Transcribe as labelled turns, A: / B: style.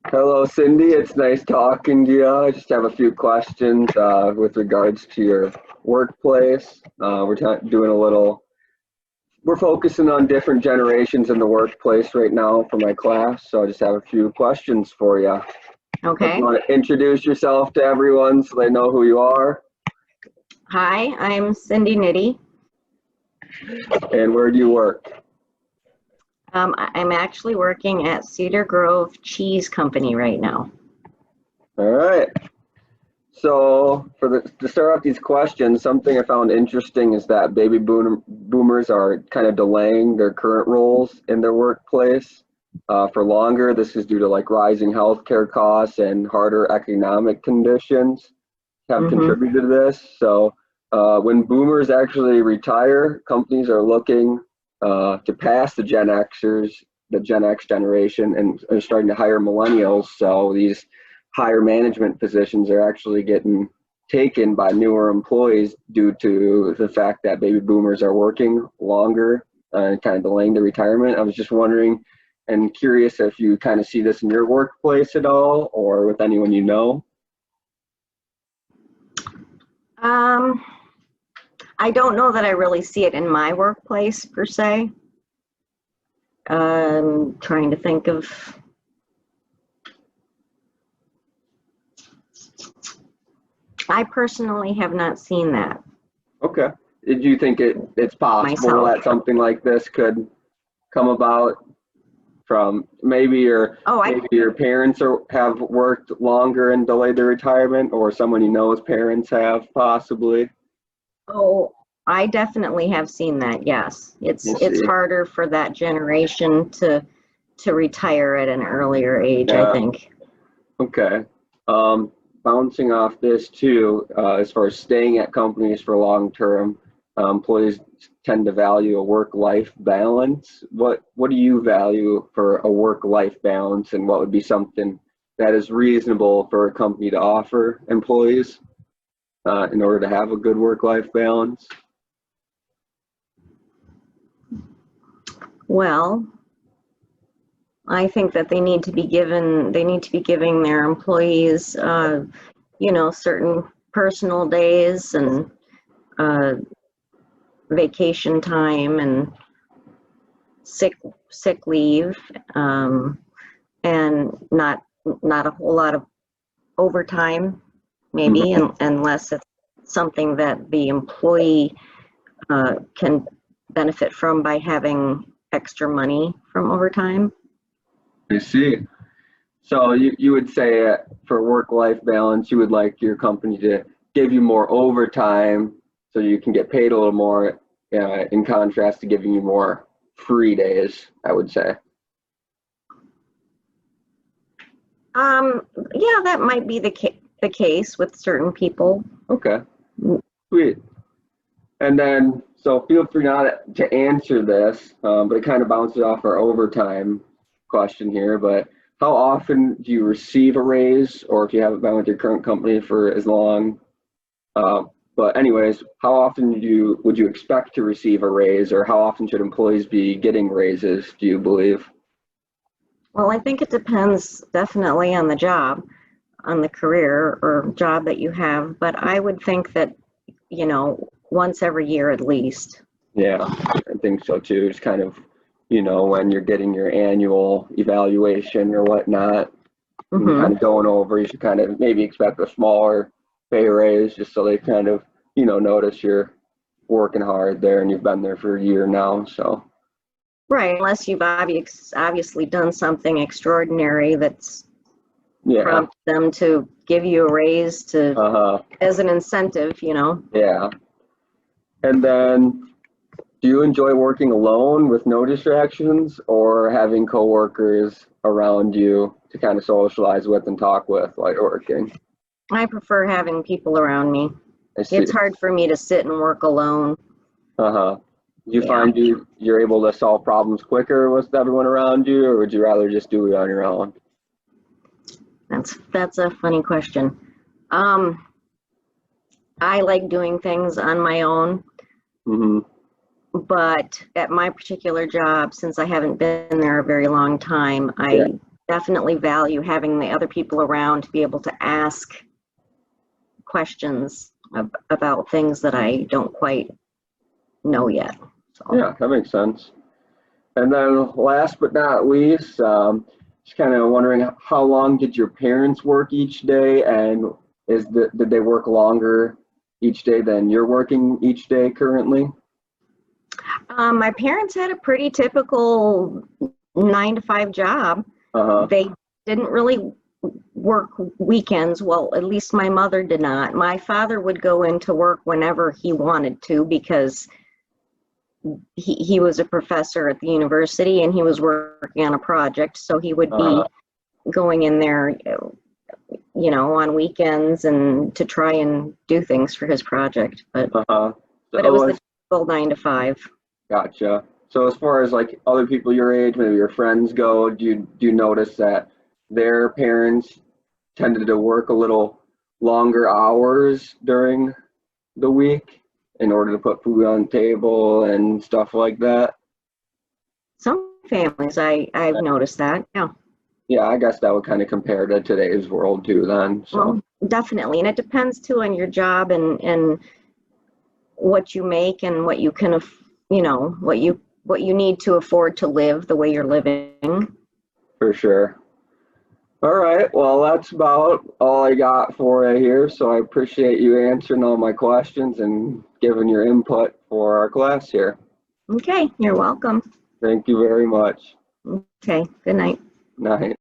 A: Hello, Cindy. It's nice talking to you. I just have a few questions with regards to your workplace. Doing a little, we're focusing on different generations in the workplace right now for my class, so I just have a few questions for you. If you
B: Okay.
A: want to introduce yourself to everyone so they know who you are,
B: Hi, I'm Cindy Nitti.
A: and where do you work?
B: I'm actually working at Cedar Grove Cheese Company right now.
A: All right. So, to start off these questions, something I found interesting is that boomers are kind of delaying their current roles in their workplace for longer. This is due to like rising healthcare costs and harder economic conditions have
B: Hmm.
A: contributed to this. So, when boomers actually retire, companies are looking to pass the Gen X generation, and are starting to hire millennials. So these higher management positions are actually getting taken by newer employees due to the fact that baby boomers are working longer and kind of delaying the retirement. I was just wondering and curious if you kind of see this in your workplace at all or with anyone you know.
B: Um, I don't know that I really see it in my workplace per se. Trying to think of, I personally have not seen that
A: Okay. Did you think it's possible
B: myself.
A: that something like this could come about from
B: Oh,
A: maybe your parents have worked longer and delayed their retirement, or someone you know's parents have possibly?
B: oh, I definitely have seen that. Yes,
A: I
B: it's
A: see.
B: harder for that generation to retire at an earlier age, I
A: Yeah.
B: think.
A: Okay. Um, Bouncing off this too, as far as staying at companies for long term, employees tend to value a work-life balance. What do you value for a work-life balance, and what would be something that is reasonable for a company to offer employees in order to have a good work-life balance?
B: Well, I think that they need to be giving their employees, certain personal days and uh, vacation time and sick sick leave, and not a whole lot of overtime, maybe,
A: Mhm.
B: unless it's something that the employee can benefit from by having extra money from overtime.
A: I see. So you would say for work-life balance, you would like your company to give you more overtime so you can get paid a little more, in contrast to giving you more free days, I would say.
B: Yeah, that might be the case with certain people.
A: Okay, sweet. And then, so feel free not to answer this, but it kind of bounces off our overtime question here. But how often do you receive a raise, or if you haven't been with your current company for as long? Uh, but anyways, how often would you expect to receive a raise, or how often should employees be getting raises, do you believe?
B: Well, I think it depends definitely on the job, on the career or job that you have, but I would think that, once every year at least.
A: Yeah, I think so too. It's kind of, when you're getting your annual evaluation or whatnot, and kind
B: Hmm.
A: of going over, you should kind of maybe expect a smaller pay raise just so they kind of, notice you're working hard there and you've been there for a year now. So,
B: Right, unless you've obviously done something extraordinary that's
A: yeah.
B: prompted them to give you a raise to
A: Uh-huh.
B: as an incentive.
A: Yeah. And then do you enjoy working alone with no distractions or having coworkers around you to kind of socialize with and talk with while you're working?
B: I prefer having people around me.
A: I see.
B: It's hard for me to sit and work alone.
A: Uh-huh. Do you
B: Yeah,
A: find you're able to solve problems quicker with everyone around you, or would you rather just do it on your own?
B: that's a funny question. Um, I like doing things on my own,
A: Mm-hmm.
B: but at my particular job, since I haven't been there a very long time,
A: Yeah.
B: definitely value having the other people around to be able to ask questions about things that I don't quite know yet. So.
A: Yeah, that makes sense. And then last but not least, just kind of wondering, how long did your parents work each day, and did they work longer each day than you're working each day currently?
B: My parents had a pretty typical 9 to 5 job.
A: Uh-huh.
B: They didn't really work weekends. Well, at least my mother did not. My father would go into work whenever he wanted to because he was a professor at the university and he was working on a project. So he would be going in there, you know, on weekends and to try and do things for his project. But it was the typical 9 to 5.
A: Gotcha. So as far as like other people your age, maybe your friends go, do you notice that their parents tended to work a little longer hours during the week in order to put food on the table and stuff like that?
B: Some families, I've noticed that. Yeah.
A: Yeah, I guess that would kind of compare to today's world too then. So.
B: Well, definitely. And it depends too on your job and what you make and what you can, you know, what you need to afford to live the way you're living.
A: For sure. All right. Well, that's about all I got for you here. So I appreciate you answering all my questions and giving your input for our class here.
B: Okay. You're welcome.
A: Thank you very much.
B: Okay. Good night.
A: Night.